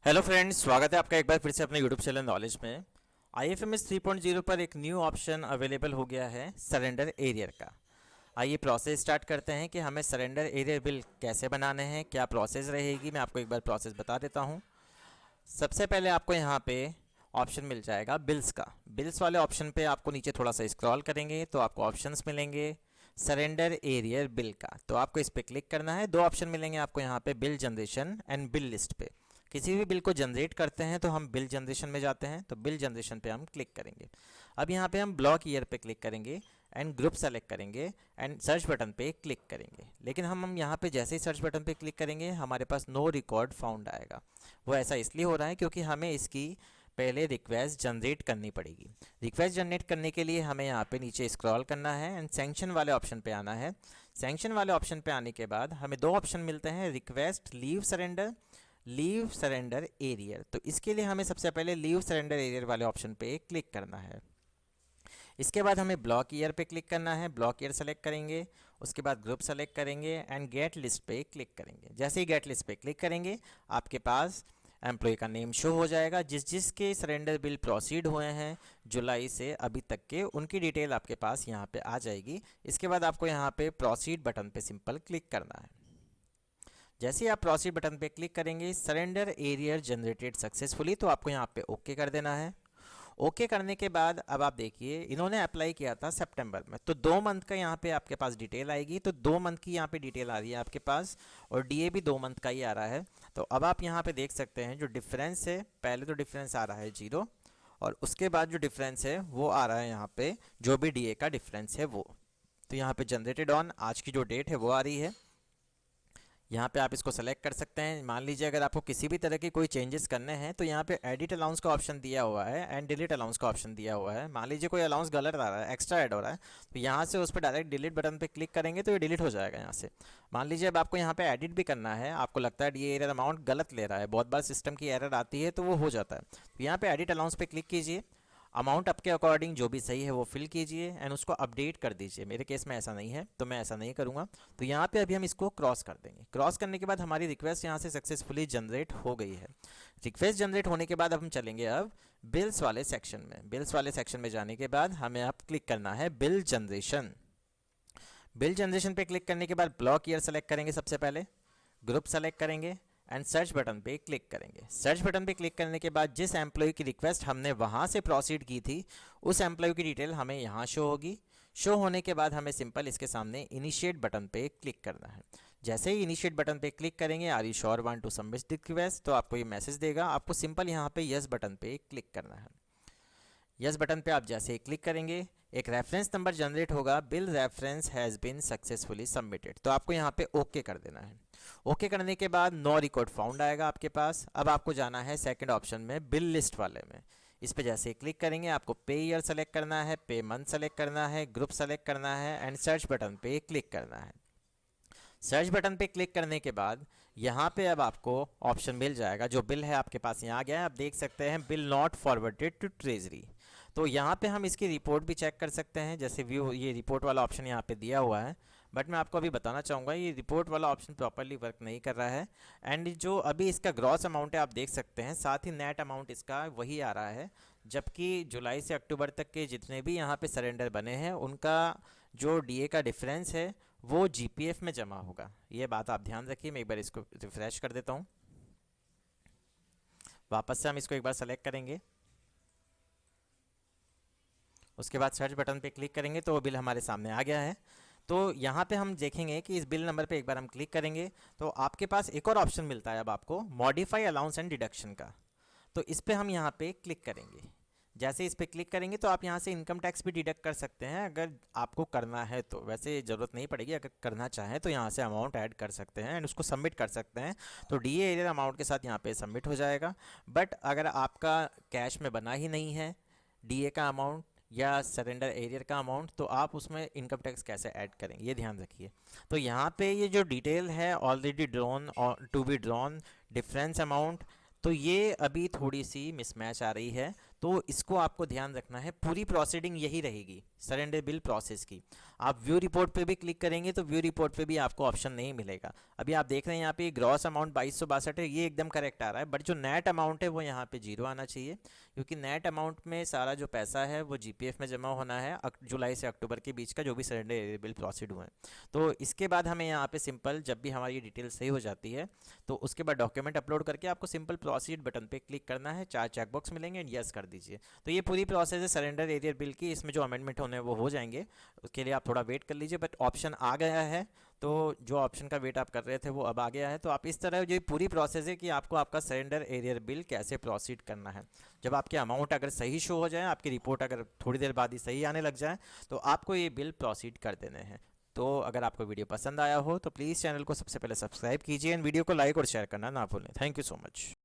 Hello friends, स्वागत है आपका एक बार फिर से अपने यूट्यूब चैनल नॉलेज में। IFMS 3.0 पर एक न्यू ऑप्शन अवेलेबल हो गया है सरेंडर एरियर का। आइए प्रोसेस स्टार्ट करते हैं कि हमें सरेंडर एरियर बिल कैसे बनाने हैं, क्या प्रोसेस रहेगी। मैं आपको एक बार प्रोसेस बता देता हूं। सबसे पहले आपको यहाँ पे ऑप्शन मिल जाएगा बिल्स का। बिल्स वाले ऑप्शन पे आपको नीचे थोड़ा सा स्क्रॉल करेंगे तो आपको ऑप्शंस मिलेंगे सरेंडर एरियर बिल का। तो आपको इस पर क्लिक करना है। दो ऑप्शन मिलेंगे आपको यहाँ पे, bill generation and bill list पे। किसी भी बिल को जनरेट करते हैं तो हम बिल जनरेशन में जाते हैं, तो बिल जनरेशन पे हम क्लिक करेंगे। अब यहाँ पे हम ब्लॉक ईयर पे क्लिक करेंगे एंड ग्रुप सेलेक्ट करेंगे एंड सर्च बटन पे क्लिक करेंगे। लेकिन हम यहाँ पे जैसे ही सर्च बटन पे क्लिक करेंगे हमारे पास नो रिकॉर्ड फाउंड आएगा। वो ऐसा इसलिए हो रहा है क्योंकि हमें इसकी पहले रिक्वेस्ट जनरेट करनी पड़ेगी। रिक्वेस्ट जनरेट करने के लिए हमें यहाँ पे नीचे स्क्रॉल करना है एंड सैंक्शन वाले ऑप्शन पे आना है। सैंक्शन वाले ऑप्शन पे आने के बाद हमें दो ऑप्शन मिलते हैं, रिक्वेस्ट लीव सरेंडर एरियर। तो इसके लिए हमें सबसे पहले लीव सरेंडर एरियर वाले ऑप्शन पे क्लिक करना है। इसके बाद हमें ब्लॉक ईयर पे क्लिक करना है। ब्लॉक ईयर सेलेक्ट करेंगे, उसके बाद ग्रुप सेलेक्ट करेंगे एंड गेट लिस्ट पे क्लिक करेंगे। जैसे ही गेट लिस्ट पे क्लिक करेंगे आपके पास एम्प्लॉय का नेम शो हो जाएगा। जिसके सरेंडर बिल प्रोसीड हुए हैं जुलाई से अभी तक के, उनकी डिटेल आपके पास यहाँ पे आ जाएगी। इसके बाद आपको यहाँ पे प्रोसीड बटन पे सिंपल क्लिक करना है। जैसे ही आप प्रोसीड बटन पे क्लिक करेंगे सरेंडर एरियर जनरेटेड सक्सेसफुली, तो आपको यहाँ पे ओके कर देना है। ओके करने के बाद अब आप देखिए, इन्होंने अप्लाई किया था सितंबर में, तो 2 मंथ का यहाँ पे आपके पास डिटेल आएगी। तो 2 मंथ की यहाँ पे डिटेल आ रही है आपके पास और डीए भी 2 मंथ का ही आ रहा है। तो अब आप यहाँ पे देख सकते हैं जो डिफरेंस है, पहले तो डिफरेंस आ रहा है 0 और उसके बाद जो डिफरेंस है वो आ रहा है यहाँ पे जो भी डीए का डिफरेंस है वो। तो यहाँ पे जनरेटेड ऑन आज की जो डेट है वो आ रही है। यहाँ पे आप इसको सेलेक्ट कर सकते हैं। मान लीजिए अगर आपको किसी भी तरह के कोई चेंजेस करने हैं तो यहाँ पे एडिट अलाउंस का ऑप्शन दिया हुआ है एंड डिलीट अलाउंस का ऑप्शन दिया हुआ है। मान लीजिए कोई अलाउंस गलत आ रहा है, एक्स्ट्रा ऐड हो रहा है, तो यहाँ से उस पर डायरेक्ट डिलीट बटन पे क्लिक करेंगे तो ये डिलीट हो जाएगा यहाँ से। मान लीजिए अब आपको यहाँ पे एडिट भी करना है, आपको लगता है ये एरर अमाउंट गलत ले रहा है, बहुत बार सिस्टम की एरर आती है तो वो हो जाता है। तो यहाँ पे एडिट अलाउंस पे क्लिक कीजिए, अमाउंट आपके अकॉर्डिंग जो भी सही है वो फिल कीजिए एंड उसको अपडेट कर दीजिए। मेरे केस में ऐसा नहीं है तो मैं ऐसा नहीं करूँगा। तो यहाँ पे अभी हम इसको क्रॉस कर देंगे। क्रॉस करने के बाद हमारी रिक्वेस्ट यहाँ से सक्सेसफुली जनरेट हो गई है। रिक्वेस्ट जनरेट होने के बाद अब हम चलेंगे अब बिल्स वाले सेक्शन में। बिल्स वाले सेक्शन में जाने के बाद हमें अब क्लिक करना है बिल जनरेशन। बिल जनरेशन पे क्लिक करने के बाद ब्लॉक ईयर सेलेक्ट करेंगे, सबसे पहले ग्रुप सेलेक्ट करेंगे एंड सर्च बटन पे क्लिक करेंगे। सर्च बटन पे क्लिक करने के बाद जिस एम्प्लॉय की रिक्वेस्ट हमने वहाँ से प्रोसीड की थी उस एम्प्लॉय की डिटेल हमें यहाँ शो होगी। शो होने के बाद हमें सिंपल इसके सामने इनिशिएट बटन पे क्लिक करना है। जैसे ही इनिशिएट बटन पे क्लिक करेंगे, are you sure want to submit request, तो आपको ये मैसेज देगा। आपको सिंपल यहाँ पे यस बटन पे क्लिक करना है। यस बटन पे आप जैसे ही क्लिक करेंगे एक रेफरेंस नंबर जनरेट होगा, bill reference has been successfully submitted, तो आपको यहाँ पे ओके कर देना है। ओके करने के बाद नो रिकॉर्ड फाउंड आएगा आपके पास। अब आपको जाना है सेकंड ऑप्शन में बिल लिस्ट वाले में। इस पे जैसे ही क्लिक करेंगे आपको पे ईयर सेलेक्ट करना है, पे मंथ सेलेक्ट करना है, ग्रुप सेलेक्ट करना है एंड सर्च बटन पे क्लिक करना है। सर्च बटन पे क्लिक करने के बाद यहाँ पे अब आपको ऑप्शन मिल जाएगा, जो बिल है आपके पास यहाँ आ गया है। आप देख सकते हैं bill not forwarded to treasury. तो यहाँ पे हम इसकी रिपोर्ट भी चेक कर सकते हैं, जैसे व्यू ये रिपोर्ट वाला ऑप्शन यहाँ पे दिया हुआ है। बट मैं आपको अभी बताना चाहूँगा ये रिपोर्ट वाला ऑप्शन प्रॉपरली वर्क नहीं कर रहा है। एंड जो अभी इसका ग्रॉस अमाउंट है आप देख सकते हैं, साथ ही नेट अमाउंट इसका वही आ रहा है। जबकि जुलाई से अक्टूबर तक के जितने भी यहाँ पे सरेंडर बने हैं उनका जो डीए का डिफरेंस है वो जीपीएफ में जमा होगा। ये बात आप ध्यान रखिए। मैं एक बार इसको रिफ्रेश कर देता हूँ। वापस से हम इसको एक बार सेलेक्ट करेंगे, उसके बाद सर्च बटन पे क्लिक करेंगे तो वो बिल हमारे सामने आ गया है। तो यहाँ पे हम देखेंगे कि इस बिल नंबर पे एक बार हम क्लिक करेंगे तो आपके पास एक और ऑप्शन मिलता है अब आपको, मॉडिफाई अलाउंस एंड डिडक्शन का। तो इस पर हम यहाँ पे क्लिक करेंगे। जैसे इस पर क्लिक करेंगे तो आप यहाँ से इनकम टैक्स भी डिडक्ट कर सकते हैं अगर आपको करना है तो। वैसे ज़रूरत नहीं पड़ेगी, अगर करना चाहें तो यहाँ से अमाउंट ऐड कर सकते हैं एंड उसको सबमिट कर सकते हैं। तो डीए एरियर अमाउंट के साथ यहाँ पे सबमिट हो जाएगा। बट अगर आपका कैश में बना ही नहीं है डीए का अमाउंट या सरेंडर एरियर का अमाउंट, तो आप उसमें इनकम टैक्स कैसे ऐड करेंगे ये ध्यान रखिए। तो यहाँ पे ये जो डिटेल है already drawn to be drawn difference amount, तो ये अभी थोड़ी सी मिसमैच आ रही है। तो इसको आपको ध्यान रखना है, पूरी प्रोसीडिंग यही रहेगी सरेंडर बिल प्रोसेस की। आप व्यू रिपोर्ट पे भी क्लिक करेंगे तो व्यू रिपोर्ट पे भी आपको ऑप्शन नहीं मिलेगा। अभी आप देख रहे हैं यहाँ पे ग्रॉस अमाउंट 2262 है, ये एकदम करेक्ट आ रहा है, बट जो नेट अमाउंट है वो यहाँ पे जीरो आना चाहिए, क्योंकि नेट अमाउंट में सारा जो पैसा है वो जीपीएफ में जमा होना है जुलाई से अक्टूबर के बीच का जो भी सरेंडर एरियर बिल प्रोसीड हुए हैं। तो इसके बाद हमें यहाँ पे सिंपल, जब भी हमारी डिटेल सही हो जाती है तो उसके बाद डॉक्यूमेंट अपलोड करके आपको सिंपल प्रोसीड बटन पे क्लिक करना है, 4 चेकबॉक्स मिलेंगे एंड यस कर दीजिए। तो ये पूरी प्रोसेस है सरेंडर एरियर बिल की, इसमें जो अमेंडमेंट होने हैं वो हो जाएंगे, उसके लिए आप थोड़ा वेट कर लीजिए, बट ऑप्शन आ गया है। तो जो ऑप्शन का वेट आप कर रहे थे वो अब आ गया है। तो आप इस तरह जो पूरी प्रोसेस है कि आपको आपका सरेंडर एरियर बिल कैसे प्रोसीड करना है। जब आपके अमाउंट अगर सही शो हो जाए, आपकी रिपोर्ट अगर थोड़ी देर बाद ही सही आने लग जाए, तो आपको ये बिल प्रोसीड कर देने हैं। तो अगर आपको वीडियो पसंद आया हो तो प्लीज़ चैनल को सबसे पहले सब्सक्राइब कीजिए एंड वीडियो को लाइक और शेयर करना ना भूलें। Thank you so much.